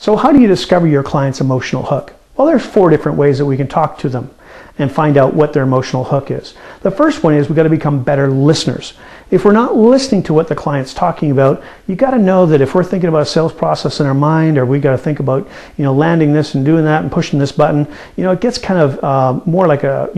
So how do you discover your client's emotional hook? Well, there's 4 different ways that we can talk to them and find out what their emotional hook is. The first one is we've got to become better listeners. If we're not listening to what the client's talking about, you got to know that if we're thinking about a sales process in our mind, or we got to think about, landing this and doing that and pushing this button, it gets kind of more like a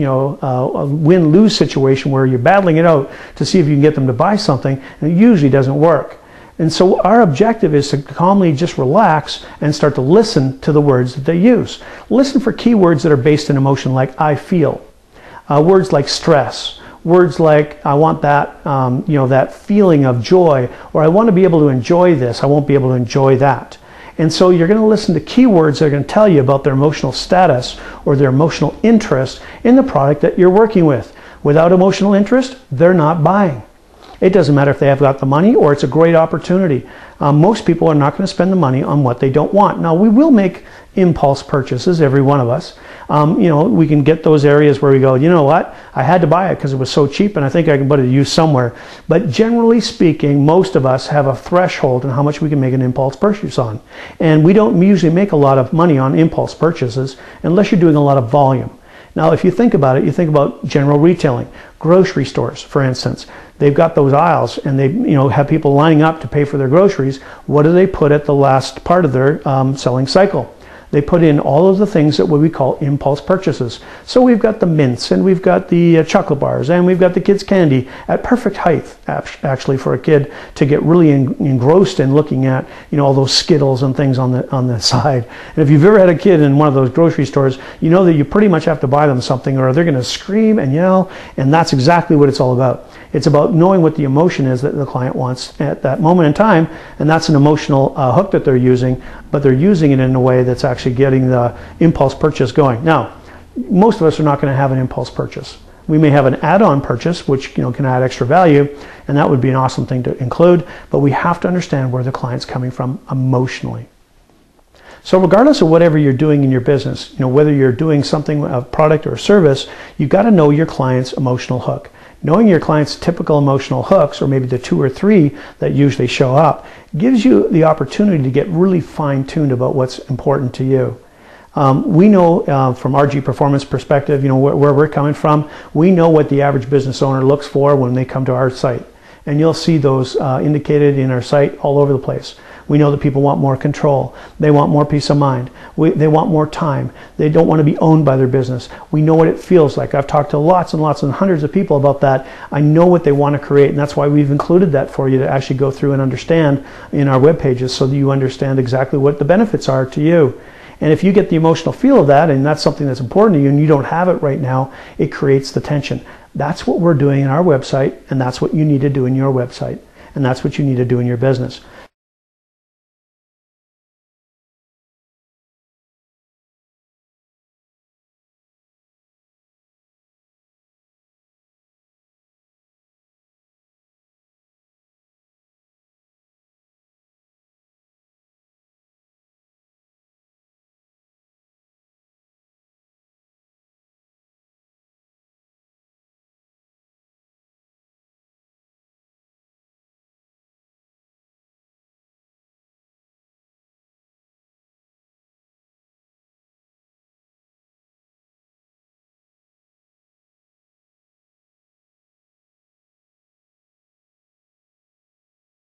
win-lose situation where you're battling it out to see if you can get them to buy something, and it usually doesn't work. And so our objective is to calmly just relax and start to listen to the words that they use. Listen for keywords that are based in emotion, like I feel. Words like stress. Words like I want that, that feeling of joy, or I want to be able to enjoy this, I won't be able to enjoy that. And so you're going to listen to keywords that are going to tell you about their emotional status or their emotional interest in the product that you're working with. Without emotional interest, they're not buying. It doesn't matter if they have got the money or it's a great opportunity. Most people are not going to spend the money on what they don't want. Now, we will make impulse purchases, every one of us. We can get those areas where we go, you know what, I had to buy it because it was so cheap and I think I can put it to use somewhere. But generally speaking, most of us have a threshold on how much we can make an impulse purchase on. And we don't usually make a lot of money on impulse purchases unless you're doing a lot of volume. Now, if you think about it, you think about general retailing, grocery stores, for instance. They've got those aisles, and they, have people lining up to pay for their groceries. What do they put at the last part of their selling cycle? They put in all of the things that what we call impulse purchases. So we've got the mints, and we've got the chocolate bars, and we've got the kids' candy at perfect height, actually, for a kid to get really engrossed in looking at, all those Skittles and things on the side. And if you've ever had a kid in one of those grocery stores, you know that you pretty much have to buy them something, or they're going to scream and yell, and that's exactly what it's all about. It's about knowing what the emotion is that the client wants at that moment in time, and that's an emotional hook that they're using, but they're using it in a way that's actually getting the impulse purchase going. Now, most of us are not going to have an impulse purchase. We may have an add-on purchase, which can add extra value, and that would be an awesome thing to include, but we have to understand where the client's coming from emotionally. So regardless of whatever you're doing in your business, whether you're doing something, a product or a service, you've got to know your client's emotional hook. Knowing your client's typical emotional hooks, or maybe the 2 or 3 that usually show up, gives you the opportunity to get really fine-tuned about what's important to you. We know from RG Performance perspective, where we're coming from, we know what the average business owner looks for when they come to our site. And you'll see those indicated in our site all over the place. We know that people want more control. They want more peace of mind. They want more time. They don't want to be owned by their business. We know what it feels like. I've talked to lots and lots and hundreds of people about that. I know what they want to create, and that's why we've included that for you to actually go through and understand in our web pages, so that you understand exactly what the benefits are to you. And if you get the emotional feel of that, and that's something that's important to you, and you don't have it right now, it creates the tension. That's what we're doing in our website, and that's what you need to do in your website, and that's what you need to do in your business.